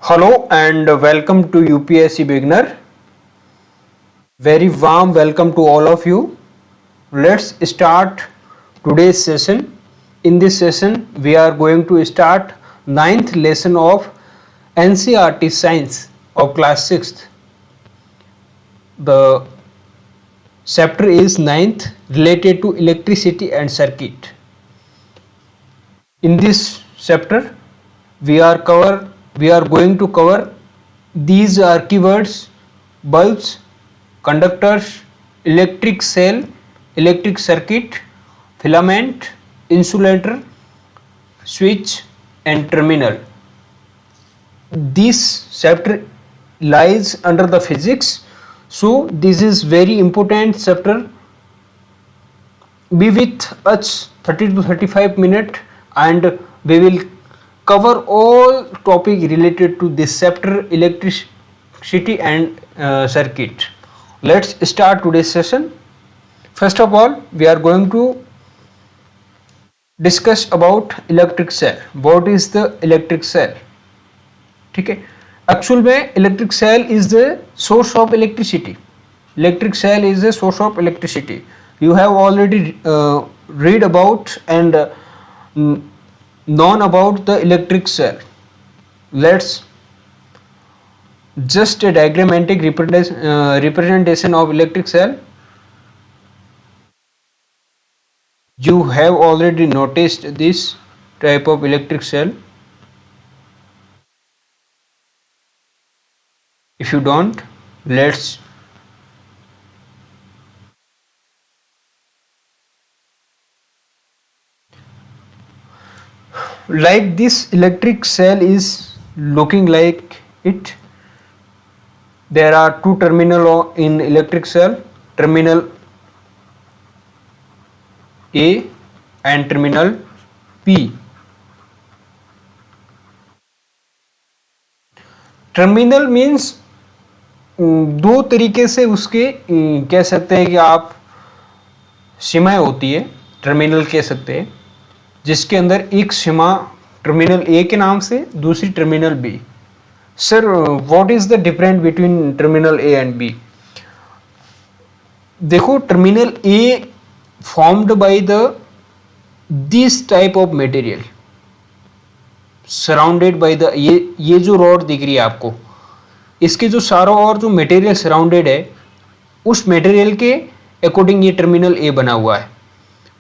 Hello and welcome to UPSC Beginner. Very warm welcome to all of you. Let's start today's session. In this session, we are going to start ninth lesson of NCERT Science of class 6th. The chapter is ninth related to electricity and circuit. In this chapter, we are going to cover these are keywords: bulbs, conductors, electric cell, electric circuit, filament, insulator, switch and terminal. This chapter lies under the physics, so this is very important chapter. Be with us 30 to 35 minutes and we will cover all topic related to this chapter, electricity and circuit. Let's start today's session. First of all, we are going to discuss about electric cell. What is the electric cell? ठीक है, actual में electric cell is the source of electricity. Electric cell is the source of electricity. You have already read about and known about the electric cell. Let's just a diagrammatic representation of electric cell. You have already noticed this type of electric cell. If you don't, let's like this electric cell is looking like it. There are two terminals in electric cell, terminal A and terminal P. Terminal means दो तरीके से उसके कह सकते हैं कि आप सीमाएं होती है, टर्मिनल कह सकते हैं, जिसके अंदर एक सीमा टर्मिनल ए के नाम से, दूसरी terminal B. Sir what is the difference between terminal A and B? देखो, terminal A formed by the this type of material surrounded by the, ये जो रॉड दिख रही है आपको, इसके जो चारों ओर जो मटेरियल सराउंडेड है, उस मटेरियल के अकॉर्डिंग ये टर्मिनल ए बना हुआ है.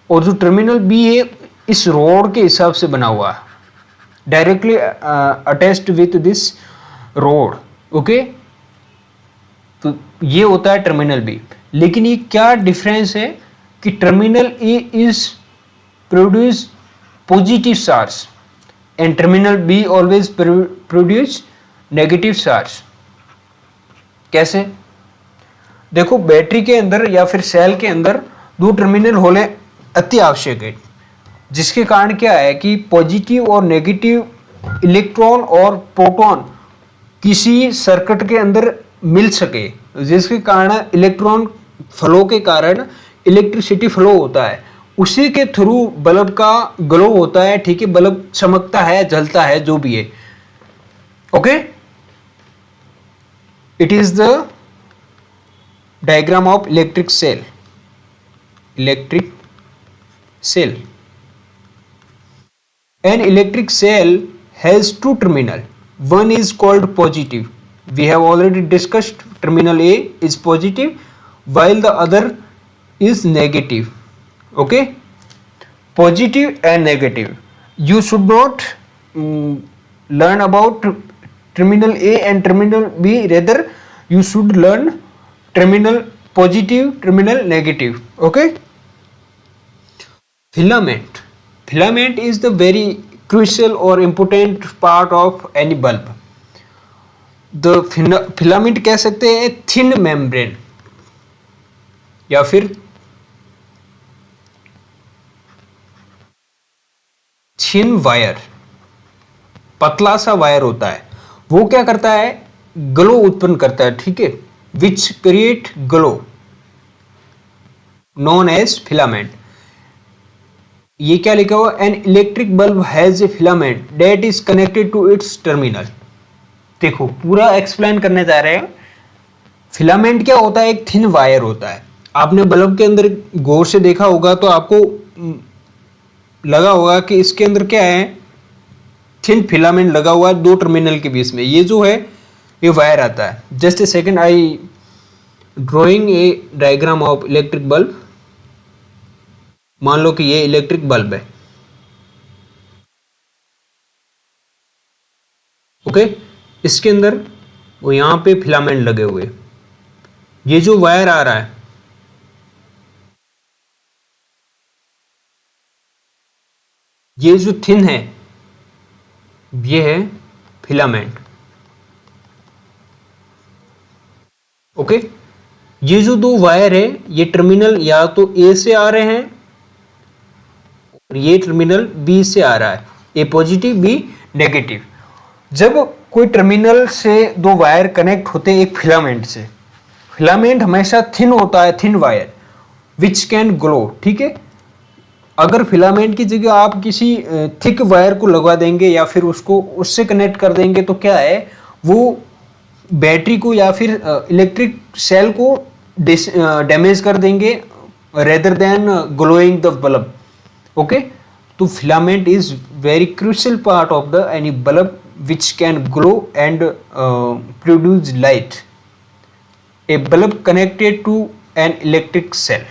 और जो टर्मिनल बी है, इस रॉड के हिसाब से बना हुआ है, directly attached with this rod. Okay, तो ये होता है टर्मिनल बी. लेकिन ये क्या डिफरेंस है कि terminal A is produce positive charge and terminal be always produce negative charge. कैसे? देखो, बैटरी के अंदर या फिर सेल के अंदर दो टर्मिनल होने अति आवश्यक है, जिसके कारण क्या है कि पॉजिटिव और नेगेटिव इलेक्ट्रॉन और प्रोटॉन किसी सर्किट के अंदर मिल सके, जिसके कारण इलेक्ट्रॉन फ्लो के कारण इलेक्ट्रिसिटी फ्लो होता है. उसी के थ्रू बल्ब का ग्लो होता है. ठीक है, बल्ब चमकता है, जलता है, जो भी है. Okay, it is the diagram of electric cell. Electric cell. An electric cell has two terminal. One is called positive. We have already discussed terminal A is positive while the other is negative. Okay, positive and negative. You should not learn about terminal A and terminal B. Rather, you should learn terminal positive, terminal negative. Okay. Filament. Filament is the very crucial or important part of any bulb. The filament कह सकते हैं thin membrane या फिर thin wire, पतला सा wire होता है. वो क्या करता है? ग्लो उत्पन्न करता है. ठीक है, which create glow known as filament. ये क्या लिखा हुआ? An electric bulb has a filament that is connected to its terminal. देखो पूरा एक्सप्लेन करने जा रहे हैं। फिलामेंट क्या होता है? एक थिन वायर होता है। आपने बल्ब के अंदर गौर से देखा होगा तो आपको लगा होगा कि इसके अंदर क्या है, थिन फिलामेंट लगा हुआ है दो टर्मिनल के बीच में। ये जो है ये वायर आता है। Just a second, I drawing a diagram of electric bulb. मान लो कि ये इलेक्ट्रिक बल्ब है, ओके। इसके अंदर वो यहां पे फिलामेंट लगे हुए, ये जो वायर आ रहा है ये जो थिन है ये है फिलामेंट, ओके। ये जो दो वायर है ये टर्मिनल या तो ए से आ रहे हैं और ये टर्मिनल बी से आ रहा है, ए पॉजिटिव बी नेगेटिव। जब कोई टर्मिनल से दो वायर कनेक्ट होते हैं एक फिलामेंट से, फिलामेंट हमेशा थिन होता है, thin wire which can glow, ठीक है। अगर फिलामेंट की जगह आप किसी थिक वायर को लगवा देंगे या फिर उसको उससे कनेक्ट कर देंगे तो क्या है, वो बैटरी को या फिर इलेक्ट्रिक सेल को डैमेज कर देंगे rather than glowing the bulb, okay. तो filament is very crucial part of the any bulb which can glow and produce light. A bulb connected to an electric cell.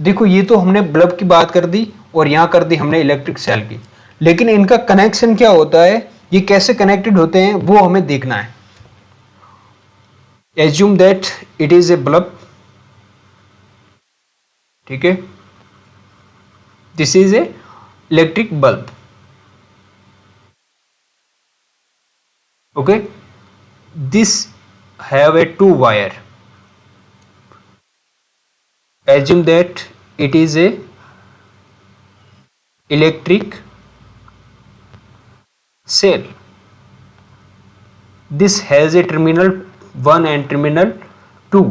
देखो ये तो हमने bulb की बात कर दी और यहाँ कर दी हमने इलेक्ट्रिक सेल की, लेकिन इनका कनेक्शन क्या होता है, ये कैसे कनेक्टेड होते हैं वो हमें देखना है। Assume that it is a bulb, ठीक है, this is a electric bulb, okay. This have a two wire, assume that it is a electric cell. This has a terminal 1 and terminal 2.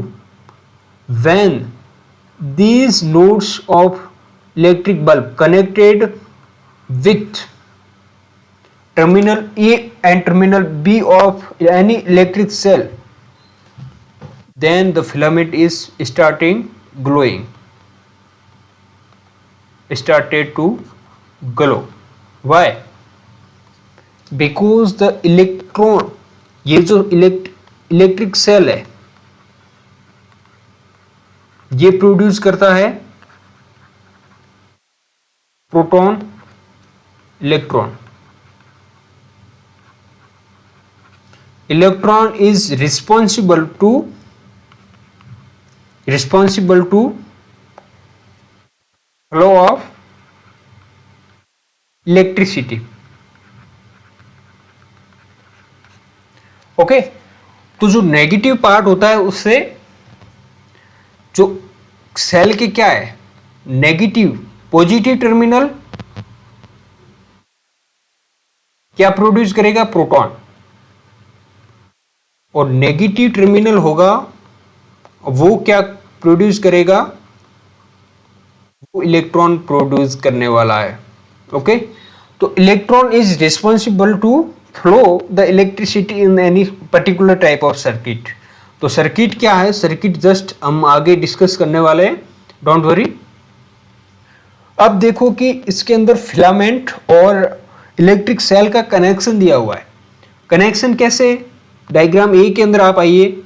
When these nodes of electric bulb connected with terminal A and terminal B of any electric cell, then the filament is started to glow. Why? Because the electron, ये जो electric cell है ये produce करता है proton electron. Electron is responsible to flow of electricity, okay. तो जो negative part होता है उससे जो सेल के क्या है, नेगेटिव पॉजिटिव टर्मिनल क्या प्रोड्यूस करेगा, प्रोटॉन, और नेगेटिव टर्मिनल होगा वो क्या प्रोड्यूस करेगा, वो इलेक्ट्रॉन प्रोड्यूस करने वाला है, ओके। तो electron is responsible to flow the electricity in any particular type of circuit. तो सर्किट क्या है, सर्किट जस्ट हम आगे डिस्कस करने वाले हैं, डोंट वरी। अब देखो कि इसके अंदर फिलामेंट और इलेक्ट्रिक सेल का कनेक्शन दिया हुआ है। कनेक्शन कैसे, डायग्राम ए के अंदर आप आइए,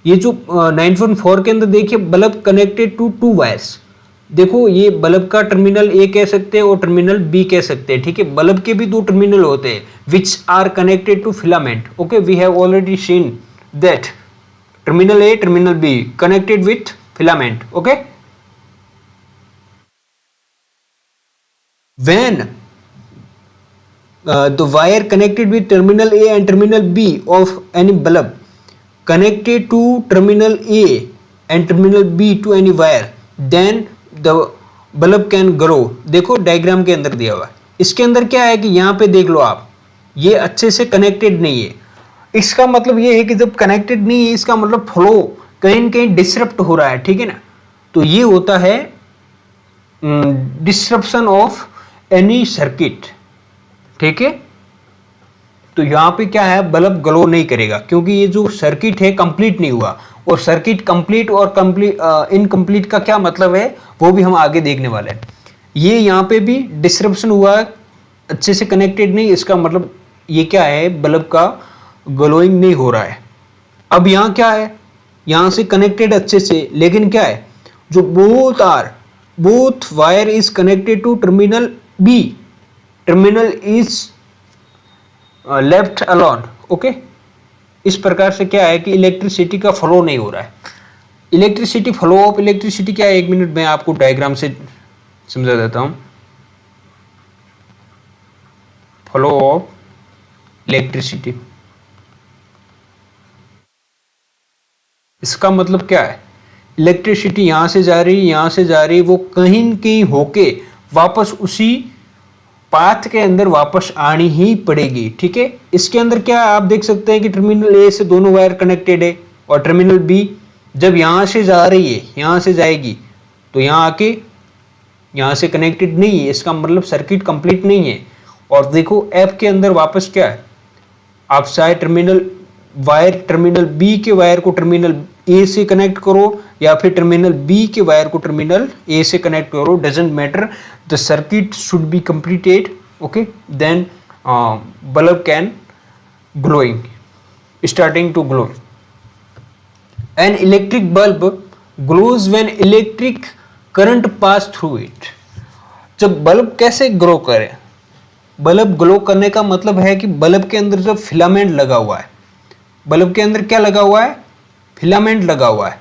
ये जो 9.4 के अंदर देखिए bulb connected to two wires. देखो ये बल्ब का टर्मिनल ए कह सकते हैं और टर्मिनल बी कह सकते हैं, ठीक है। बल्ब के भी दो टर्मिनल होते हैं which are connected to filament, okay. We have already seen that terminal A terminal B connected with filament, okay. When the wire connected with terminal A and terminal B of any bulb connected to terminal A and terminal B to any wire, then the bulb can glow। देखो diagram के अंदर दिया हुआ है, इसके अंदर क्या है कि यहाँ पे देख लो आप, ये अच्छे से कनेक्टेड नहीं है। इसका मतलब ये है कि जब कनेक्टेड नहीं है इसका मतलब फ्लो कहीं न कहीं डिसरप्ट हो रहा है, ठीक है ना। तो ये होता है डिसरप्शन ऑफ एनी सर्किट, ठीक है। तो यहाँ पे क्या है, बल्ब ग्लो नहीं करेगा क्योंकि ये जो सर्किट है कंप्लीट नहीं हुआ। और सर्किट कंप्लीट और इनकम्प्लीट का क्या मतलब है वो भी हम आगे देखने वाले हैं। ये यहाँ पे भी डिस्ट्रप्शन हुआ, अच्छे से कनेक्टेड नहीं, इसका मतलब ये क्या है, बल्ब का ग्लोइंग नहीं हो रहा है। अब यहाँ क्या है, यहाँ से कनेक्टेड अच्छे से, लेकिन क्या है, जो both wire is connected to terminal B, terminal is left alone. Okay, इस प्रकार से क्या है कि इलेक्ट्रिसिटी का फ्लो नहीं हो रहा है। इलेक्ट्रिसिटी, फ्लो ऑफ इलेक्ट्रिसिटी क्या है, एक मिनट में आपको डायग्राम से समझा देता हूं। फ्लो ऑफ इलेक्ट्रिसिटी, इसका मतलब क्या है, इलेक्ट्रिसिटी यहां से जा रही, यहां से जा रही, वो कहीं न कहीं होके वापस उसी पाथ के अंदर वापस आनी ही पड़ेगी। ठीक है, इसके अंदर क्या है, आप देख सकते हैं कि टर्मिनल ए से दोनों वायर कनेक्टेड है और टर्मिनल बी जब यहां से जा रही है, यहां से जाएगी तो यहां आके यहां से कनेक्टेड नहीं है, इसका मतलब सर्किट कंप्लीट नहीं है। और देखो एफ के अंदर वापस क्या है, आप चाहे टर्मिनल बी के वायर को टर्मिनल ए से कनेक्ट करो या फिर टर्मिनल बी के वायर को टर्मिनल ए से कनेक्ट करो, doesn't matter, the circuit should be completed. Okay, then bulb can glowing, starting to glow. An electric bulb glows when electric current pass through it. जब bulb कैसे glow करे, bulb glow करने का मतलब है कि बल्ब के अंदर जब फिलामेंट लगा हुआ है, बल्ब के अंदर क्या लगा हुआ है, फिलामेंट लगा हुआ है।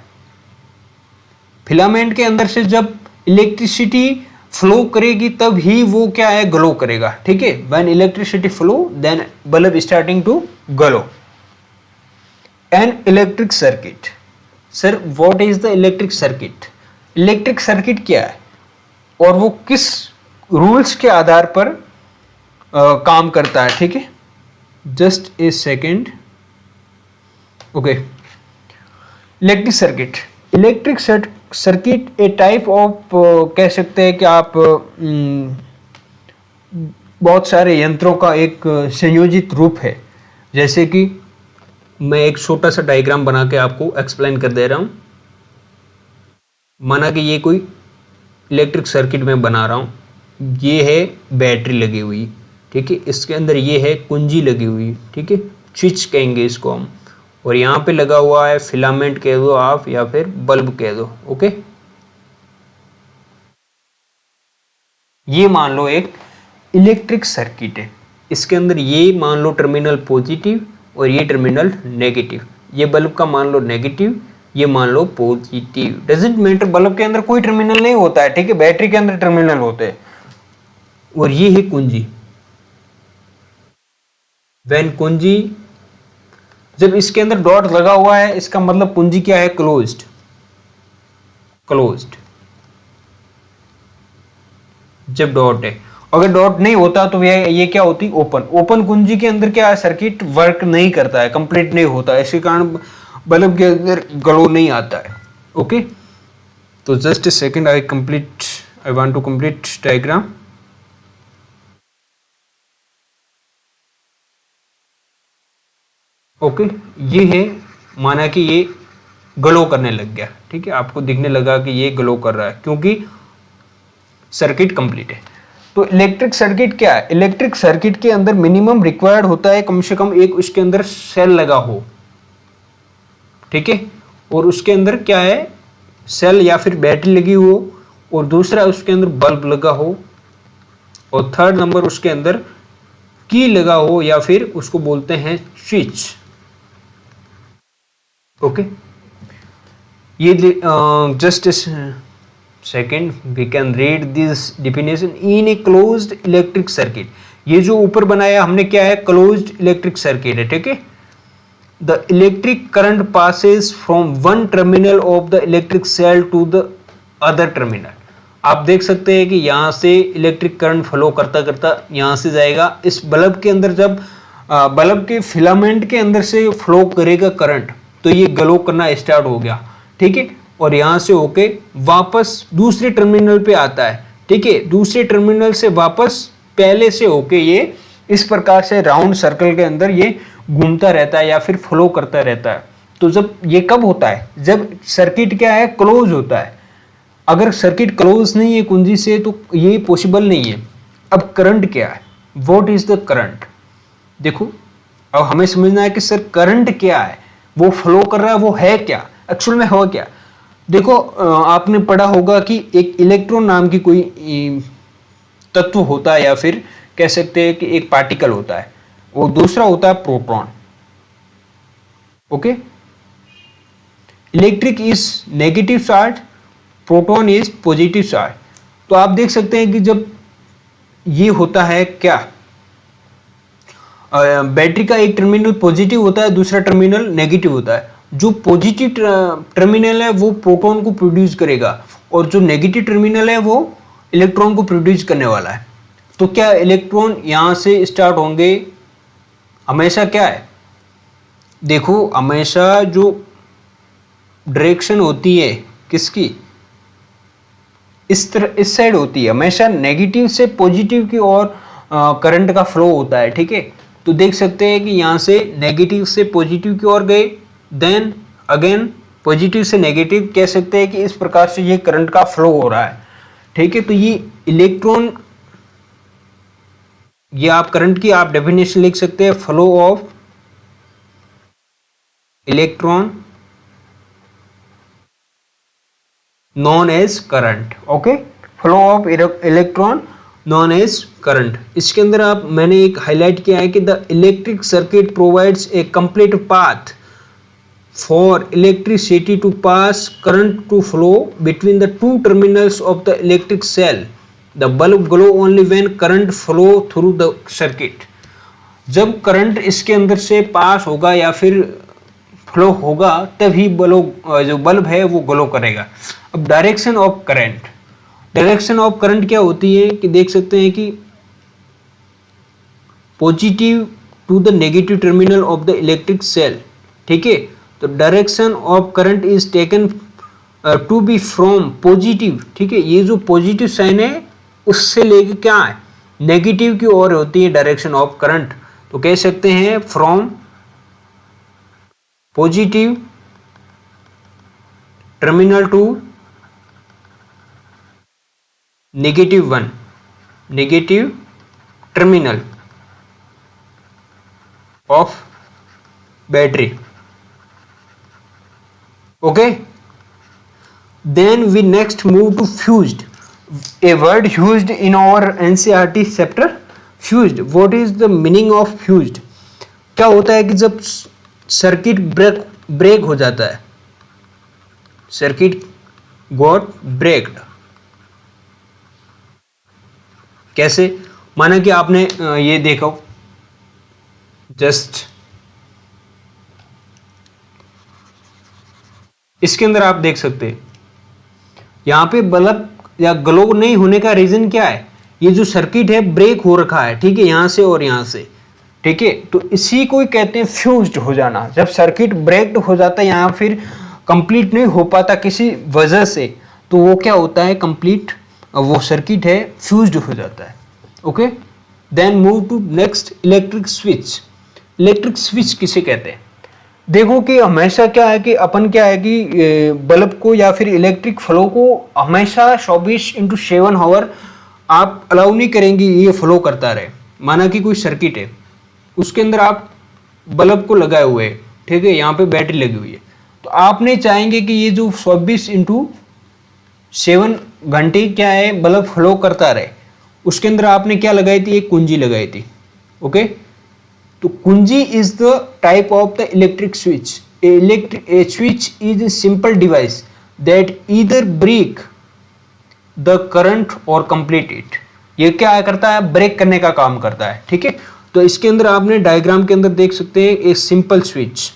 फिलामेंट के अंदर से जब इलेक्ट्रिसिटी फ्लो करेगी तब ही वो क्या है, ग्लो करेगा। ठीक है, when electricity flow then bulb starting to glow. An electric circuit, sir what is the electric circuit, electric circuit क्या है और वो किस रूल्स के आधार पर काम करता है। ठीक है, just a second. Okay, electric circuit, electric circuit A type of, कह सकते हैं कि आप बहुत सारे यंत्रों का एक संयोजित रूप है। जैसे कि मैं एक छोटा सा डायग्राम बना के आपको एक्सप्लेन कर दे रहा हूं। माना कि ये कोई इलेक्ट्रिक सर्किट में बना रहा हूं, ये है बैटरी लगी हुई, ठीक है, इसके अंदर ये है कुंजी लगी हुई, ठीक है, स्विच कहेंगे इसको हम, और यहाँ पे लगा हुआ है फिलामेंट कह दो आप या फिर बल्ब कह दो। ओके, ये मान लो एक इलेक्ट्रिक सर्किट है, इसके अंदर ये मान लो टर्मिनल पॉजिटिव और ये टर्मिनल नेगेटिव, ये बल्ब का मान लो नेगेटिव, ये मान लो पॉजिटिव, डजंट मैटर, बल्ब के अंदर कोई टर्मिनल नहीं होता है। ठीक है, बैटरी के अंदर टर्मिनल होते हैं। और ये है कुंजी, व्हेन कुंजी, जब इसके अंदर डॉट लगा हुआ है इसका मतलब कुंजी क्या है, क्लोज्ड, क्लोज्ड। जब डॉट है, अगर डॉट नहीं होता तो ये क्या होती, ओपन। ओपन कुंजी के अंदर क्या है, सर्किट वर्क नहीं करता है, कंप्लीट नहीं होता है, इसके कारण बल्ब के अंदर ग्लो नहीं आता है। ओके, तो just a second, I want to complete diagram. Okay, ये है, माना कि ये ग्लो करने लग गया। ठीक है, आपको दिखने लगा कि ये ग्लो कर रहा है क्योंकि सर्किट कंप्लीट है। तो इलेक्ट्रिक सर्किट क्या है, इलेक्ट्रिक सर्किट के अंदर मिनिमम रिक्वायर्ड होता है कम से कम एक उसके अंदर सेल लगा हो। ठीक है, और उसके अंदर क्या है, सेल या फिर बैटरी लगी हो, और दूसरा उसके अंदर बल्ब लगा हो, और थर्ड नंबर उसके अंदर की लगा हो या फिर उसको बोलते हैं स्विच। ओके, ये just second, we can read this definition in a closed electric circuit. ये जो ऊपर बनाया हमने क्या है, क्लोज्ड इलेक्ट्रिक सर्किट है। ठीक है, the electric current passes from one terminal of the electric cell to the other terminal. आप देख सकते हैं कि यहाँ से इलेक्ट्रिक करंट फ्लो करता करता यहाँ से जाएगा इस बल्ब के अंदर। जब बल्ब के फिलामेंट के अंदर से फ्लो करेगा करंट तो ये ग्लो करना स्टार्ट हो गया। ठीक है, और यहाँ से होके वापस दूसरे टर्मिनल पे आता है। ठीक है, दूसरे टर्मिनल से वापस पहले से होके ये इस प्रकार से राउंड सर्कल के अंदर ये घूमता रहता है या फिर फ्लो करता रहता है। तो जब ये कब होता है, जब सर्किट क्या है, क्लोज होता है। अगर सर्किट क्लोज नहीं है कुंजी से तो ये पॉसिबल नहीं है। अब करंट क्या है, व्हाट इज द करंट? देखो अब हमें समझना है कि सर करंट क्या है, वो फ्लो कर रहा है, वो है क्या, एक्चुअल में हो क्या। देखो आपने पढ़ा होगा कि एक इलेक्ट्रॉन नाम की कोई तत्व होता है, या फिर कह सकते हैं कि एक पार्टिकल होता है, और दूसरा होता है proton. Okay, electric is negative charge, proton is positive charge. तो आप देख सकते हैं कि जब ये होता है क्या, बैटरी का एक टर्मिनल पॉजिटिव होता है, दूसरा टर्मिनल नेगेटिव होता है। जो पॉजिटिव टर्मिनल है वो प्रोटॉन को प्रोड्यूस करेगा, और जो नेगेटिव टर्मिनल है वो इलेक्ट्रॉन को प्रोड्यूस करने वाला है। तो क्या इलेक्ट्रॉन यहाँ से स्टार्ट होंगे हमेशा, क्या है, देखो हमेशा जो डायरेक्शन होती है किसकी, इस तरह इस साइड होती है, हमेशा नेगेटिव से पॉजिटिव की ओर करंट का फ्लो होता है। ठीक है, तो देख सकते हैं कि यहाँ से नेगेटिव से पॉजिटिव की ओर गए, देन अगेन पॉजिटिव से नेगेटिव, कह सकते हैं कि इस प्रकार से ये करंट का फ्लो हो रहा है। ठीक है, तो ये इलेक्ट्रॉन, ये आप करंट की आप डेफिनेशन लिख सकते हैं, flow of electron known as current. Okay, flow of electron known as current. इसके अंदर आप मैंने एक हाईलाइट किया है कि the electric circuit provides a complete path for electricity to pass, current to flow between the two terminals of the electric cell. The bulb glow only when current flow through the circuit. जब current इसके अंदर से पास होगा या फिर flow होगा तभी जो बल्ब है वो ग्लो करेगा। अब direction of current, direction of current क्या होती है कि देख सकते हैं कि positive to the negative terminal of the electric cell. ठीक है, तो direction of current is taken to be from positive. ठीक है, ये जो पॉजिटिव साइन है उससे लेके क्या है, नेगेटिव की ओर होती है डायरेक्शन ऑफ करंट। तो कह सकते हैं from positive terminal to negative one, negative terminal of battery. Okay, then we next move to fused, a word used in our NCERT chapter, fused. What is the meaning of fused? क्या होता है कि जब circuit break हो जाता है, circuit got broken. कैसे, माना कि आपने ये देखो, जस्ट इसके अंदर आप देख सकते हैं यहां पे बल्ब या ग्लो नहीं होने का रीजन क्या है, ये जो सर्किट है ब्रेक हो रखा है। ठीक है, यहां से और यहां से। ठीक है, तो इसी को कहते हैं फ्यूज्ड हो जाना। जब सर्किट ब्रेक्ड हो जाता है या फिर कंप्लीट नहीं हो पाता किसी वजह से, तो वो क्या होता है, कंप्लीट वो सर्किट है फ्यूज्ड हो जाता है। Okay, then move to next, electric switch. Electric switch किसे कहते हैं, देखो कि हमेशा क्या है कि अपन क्या है कि बल्ब को या फिर इलेक्ट्रिक फ्लो को हमेशा 24/7 आवर आप अलाउ नहीं करेंगे ये फ्लो करता रहे। माना कि कोई सर्किट है, उसके अंदर आप बल्ब को लगाए हुए हैं, ठीक है, यहाँ पे बैटरी लगी हुई है, तो आप नहीं चाहेंगे कि ये जो 24/7 घंटे क्या है बल्ब फ्लो करता रहे। उसके अंदर आपने क्या लगाई थी, एक कुंजी लगाई थी। ओके, तो कुंजी is the type of the electric switch. A switch is a simple device that either break the current or complete it. ये क्या करता है, ब्रेक करने का काम करता है। ठीक है, तो इसके अंदर आपने डायग्राम के अंदर देख सकते हैं एक सिंपल स्विच,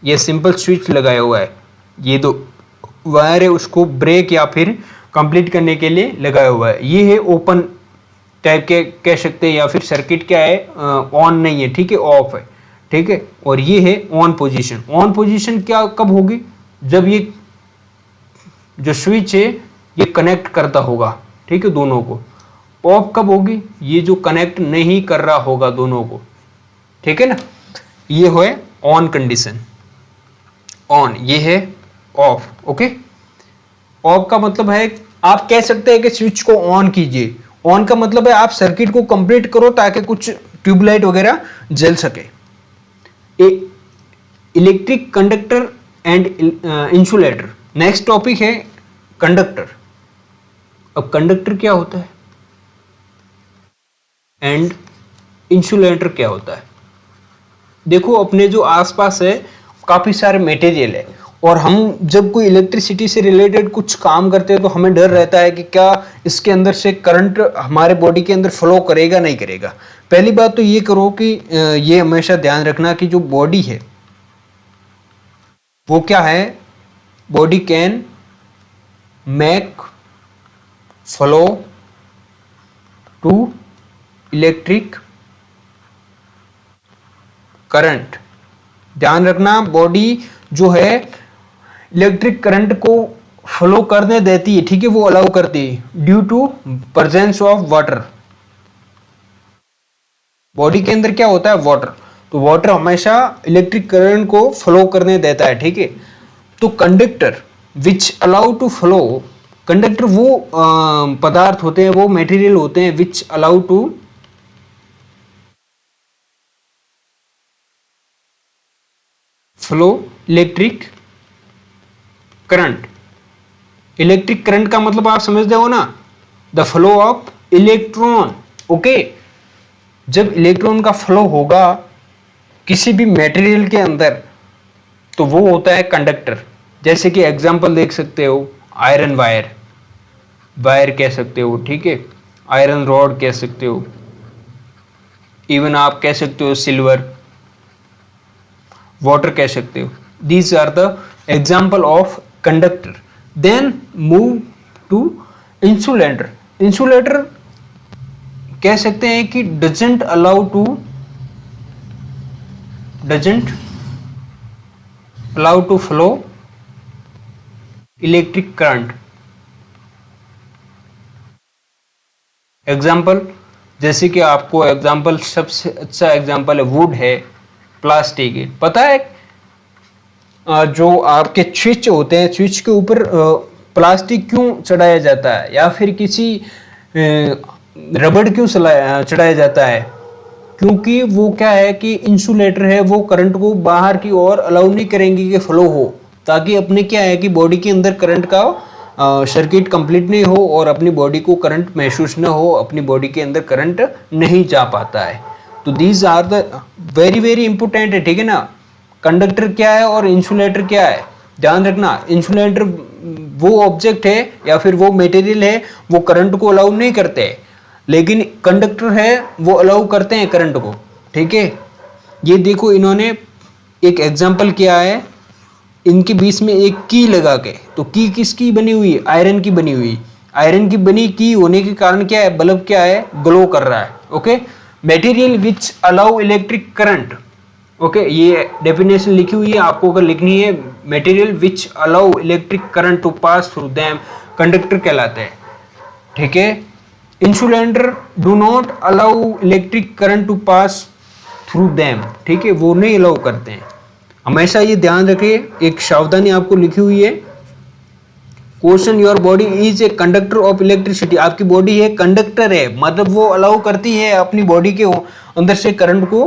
ये सिंपल स्विच लगाया हुआ है, ये दो वायर है उसको ब्रेक या फिर कंप्लीट करने के लिए लगाया हुआ है। ये है ओपन टाइप के कह सकते हैं, या फिर सर्किट क्या है, ऑन नहीं है, ठीक है, ऑफ है। ठीक है, और ये है ऑन पोजीशन। ऑन पोजीशन क्या कब होगी, जब ये जो स्विच है ये कनेक्ट करता होगा, ठीक है, दोनों को। ऑफ कब होगी? ये जो कनेक्ट नहीं कर रहा होगा दोनों को, ठीक है ना, ये है ऑन कंडीशन, ऑन, ये है ऑफ। ओके, ऑफ का मतलब है आप कह सकते हैं कि स्विच को ऑन कीजिए। ऑन का मतलब है आप सर्किट को कंप्लीट करो ताकि कुछ ट्यूबलाइट वगैरह जल सके। Electric conductor and insulator, next topic है कंडक्टर। अब कंडक्टर क्या होता है एंड इंसुलेटर क्या होता है? देखो, अपने जो आसपास है काफी सारे मटेरियल है, और हम जब कोई इलेक्ट्रिसिटी से रिलेटेड कुछ काम करते हैं तो हमें डर रहता है कि क्या इसके अंदर से करंट हमारे बॉडी के अंदर फ्लो करेगा नहीं करेगा। पहली बात तो ये करो कि ये हमेशा ध्यान रखना कि जो बॉडी है वो क्या है, body can make flow to electric current. ध्यान रखना, बॉडी जो है इलेक्ट्रिक करंट को फ्लो करने देती है, ठीक है, वो अलाउ करती है due to presence of water. Body के अंदर क्या होता है, वाटर, तो वाटर हमेशा इलेक्ट्रिक करंट को फ्लो करने देता है, ठीक है। तो conductor which allow to flow, conductor वो पदार्थ होते हैं, वो मटेरियल होते हैं which allow to flow electric current. Electric current का मतलब आप समझते हो ना, the flow of electron. Okay, जब इलेक्ट्रॉन का फ्लो होगा किसी भी मटेरियल के अंदर तो वो होता है कंडक्टर। जैसे कि एग्जांपल देख सकते हो, आयरन वायर, वायर कह सकते हो, ठीक है, आयरन रॉड कह सकते हो, इवन आप कह सकते हो सिल्वर, वाटर कह सकते हो। These are the example of conductor. Then move to insulator. Insulator कह सकते हैं कि doesn't allow to flow electric current. Example, जैसे कि आपको एग्जाम्पल, सबसे अच्छा एग्जाम्पल है वुड है, प्लास्टिक है। पता है जो आपके स्विच होते हैं, स्विच के ऊपर प्लास्टिक क्यों चढ़ाया जाता है, या फिर किसी रबड़ क्यों चढ़ाया जाता है? क्योंकि वो क्या है कि इंसुलेटर है, वो करंट को बाहर की ओर अलाउ नहीं करेंगे कि फ्लो हो, ताकि अपने क्या है कि बॉडी के अंदर करंट का सर्किट कंप्लीट नहीं हो और अपनी बॉडी को करंट महसूस न हो, अपनी बॉडी के अंदर करंट नहीं जा पाता है। तो these are the very very important है, ठीक है ना। कंडक्टर क्या है और इंसुलेटर क्या है, ध्यान रखना। इंसुलेटर वो ऑब्जेक्ट है या फिर वो मटेरियल है, वो करंट को अलाउ नहीं करते हैं, लेकिन कंडक्टर है वो अलाउ करते हैं करंट को, ठीक है। ये देखो, इन्होंने एक एग्जाम्पल किया है, इनके बीच में एक की लगा के, तो की किसकी बनी हुई है, आयरन की बनी हुई। आयरन की बनी की होने के कारण क्या है, बल्ब क्या है, ग्लो कर रहा है। Okay, material which allow electric current. Okay, ये डेफिनेशन लिखी हुई है, आपको अगर लिखनी है, material which allow electric current to pass through them conductor कहलाते हैं, ठीक है। Insulator do not allow electric current to pass through them, ठीक है, वो नहीं अलाउ करते हैं। हमेशा ये ध्यान रखिए, एक सावधानी आपको लिखी हुई है। Question, your body is a conductor of electricity. आपकी बॉडी है कंडक्टर है, मतलब वो अलाउ करती है अपनी बॉडी के अंदर से करंट को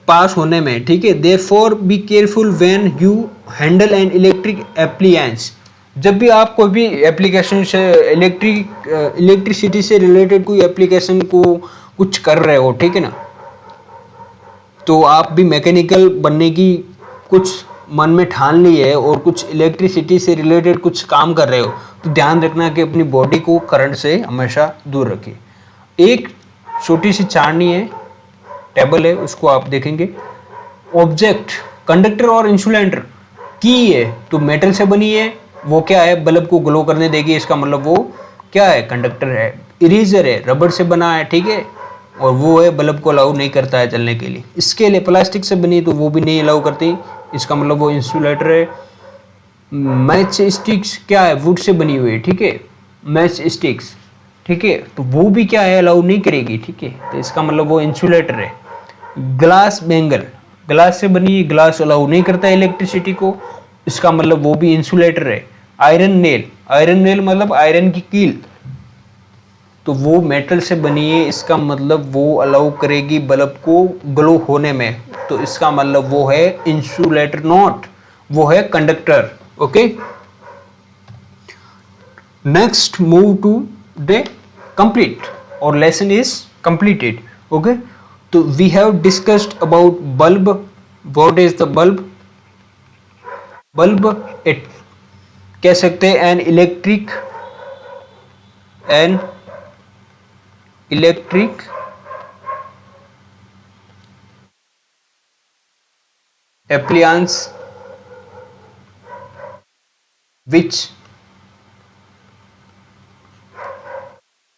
पास होने में, ठीक है। Therefore be careful when you handle an electric appliance. जब भी आप कोई भी एप्लीकेशन से इलेक्ट्रिसिटी से रिलेटेड कोई एप्लीकेशन को कुछ कर रहे हो, ठीक है ना, तो आप भी मैकेनिकल बनने की कुछ मन में ठान ली है और कुछ इलेक्ट्रिसिटी से रिलेटेड कुछ काम कर रहे हो, तो ध्यान रखना कि अपनी बॉडी को करंट से हमेशा दूर रखिए। एक छोटी सी चाड़नी है, टेबल है, उसको आप देखेंगे। ऑब्जेक्ट, कंडक्टर और इंसुलेटर की है तो मेटल से बनी है, वो क्या है, बल्ब को ग्लो करने देगी, इसका मतलब वो क्या है, कंडक्टर है। इरेजर है, रबड़ से बना है, ठीक है, और वो है बल्ब को अलाउ नहीं करता है चलने के लिए। स्केल है, प्लास्टिक से बनी तो वो भी नहीं अलाउ करती, इसका मतलब वो इंसुलेटर है। मैच स्टिक्स क्या है, वुड से बनी हुई है, ठीक है, मैच स्टिक्स, ठीक है, तो वो भी क्या है, अलाउ नहीं करेगी। ठीक है, तो इसका मतलब वो इंसुलेटर है। ग्लास बैंगल, ग्लास से बनी ग्लास अलाउ नहीं करता इलेक्ट्रिसिटी को, इसका मतलब वो भी इंसुलेटर है। आयरन नेल, आयरन नेल मतलब आयरन की कील, तो वो मेटल से बनी है, इसका मतलब वो अलाउ करेगी बल्ब को ग्लो होने में, तो इसका मतलब वो है इंसुलेटर, नॉट वो है conductor. Okay, next move to the complete, our lesson is completed. Okay, तो we have discussed about bulb. What is the bulb? Bulb it कह सकते हैं an electric appliance which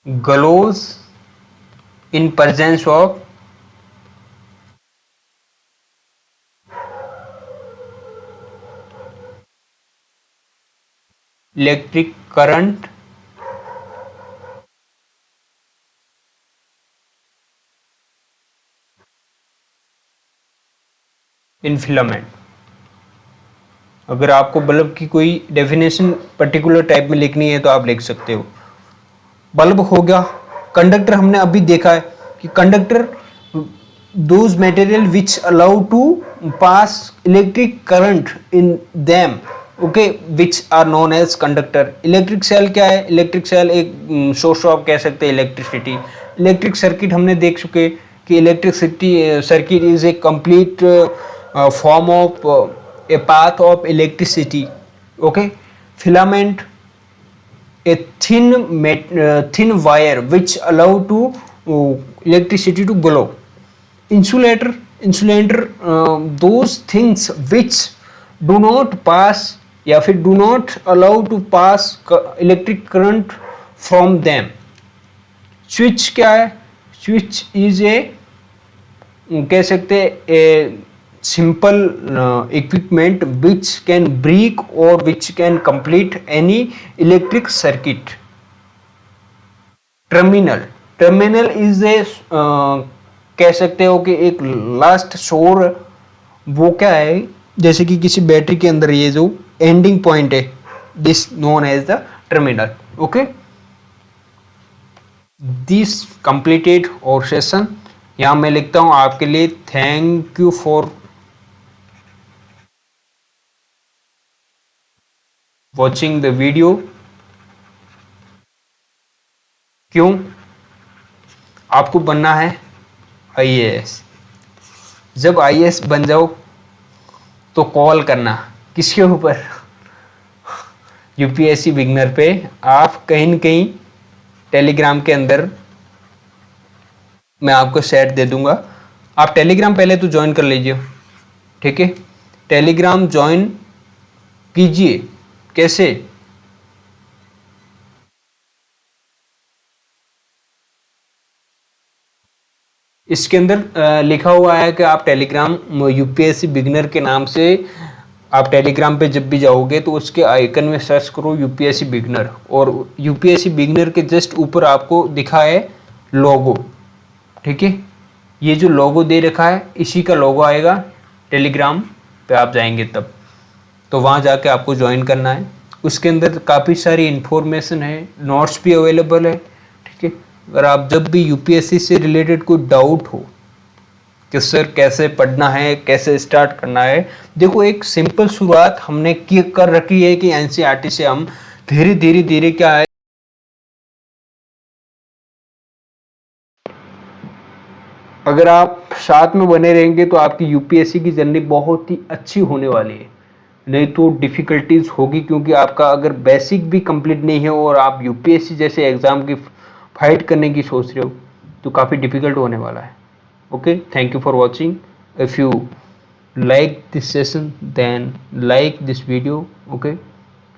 glows in presence of electric current in filament। अगर आपको bulb की कोई definition particular type में लिखनी है तो आप लिख सकते हो। बल्ब हो गया। कंडक्टर हमने अभी देखा है कि conductor those material which allow to pass electric current in them, okay, which are known as conductor. Electric cell क्या है? इलेक्ट्रिक सेल एक सोर्स ऑफ कह सकते हैं इलेक्ट्रिसिटी। इलेक्ट्रिक सर्किट हमने देख चुके कि electricity circuit is a complete form of a path of electricity. Okay, filament a thin wire which allow to electricity to glow। insulator those things which do not pass या फिर do not allow to pass electric current from them। Switch क्या है? Switch is ए कह सकते ए simple equipment which can break or which can complete any electric circuit। Terminal is a कह सकते हो कि एक लास्ट शोर, वो क्या है, जैसे कि किसी बैटरी के अंदर ये जो एंडिंग पॉइंट है, this known as the terminal. Okay, this completed our session. यहां मैं लिखता हूं आपके लिए thank you for watching the video. क्यों? आपको बनना है आईएएस। जब आईएएस बन जाओ तो कॉल करना किसके ऊपर? यूपीएससी बिगनर पे। आप कहीं न कहीं टेलीग्राम के अंदर मैं आपको सेट दे दूंगा। आप टेलीग्राम पहले तो ज्वाइन कर लीजिए। ठीक है, टेलीग्राम ज्वाइन कीजिए। कैसे? इसके अंदर लिखा हुआ है कि आप टेलीग्राम यूपीएससी बिगनर के नाम से आप टेलीग्राम पे जब भी जाओगे तो उसके आइकन में सर्च करो यूपीएससी बिगनर, और यूपीएससी बिगनर के जस्ट ऊपर आपको दिखा है लोगो। ठीक है, ये जो लोगो दे रखा है इसी का लोगो आएगा टेलीग्राम पे आप जाएंगे तब, तो वहाँ जाके आपको ज्वाइन करना है। उसके अंदर काफ़ी सारी इन्फॉर्मेशन है, नोट्स भी अवेलेबल है। ठीक है, अगर आप जब भी यूपीएससी से रिलेटेड कोई डाउट हो कि सर कैसे पढ़ना है, कैसे स्टार्ट करना है, देखो एक सिंपल शुरुआत हमने कर रखी है कि एनसीईआरटी से हम धीरे धीरे धीरे क्या है, अगर आप साथ में बने रहेंगे तो आपकी यूपीएससी की जर्नी बहुत ही अच्छी होने वाली है। नहीं तो डिफ़िकल्टीज होगी, क्योंकि आपका अगर बेसिक भी कंप्लीट नहीं है और आप यूपीएससी जैसे एग्ज़ाम की फाइट करने की सोच रहे हो तो काफ़ी डिफ़िकल्ट होने वाला है। Okay, thank you for watching. If you like this session then like this video, okay,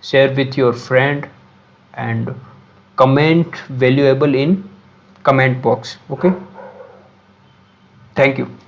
share with your friend and comment valuable in comment box। okay, thank you।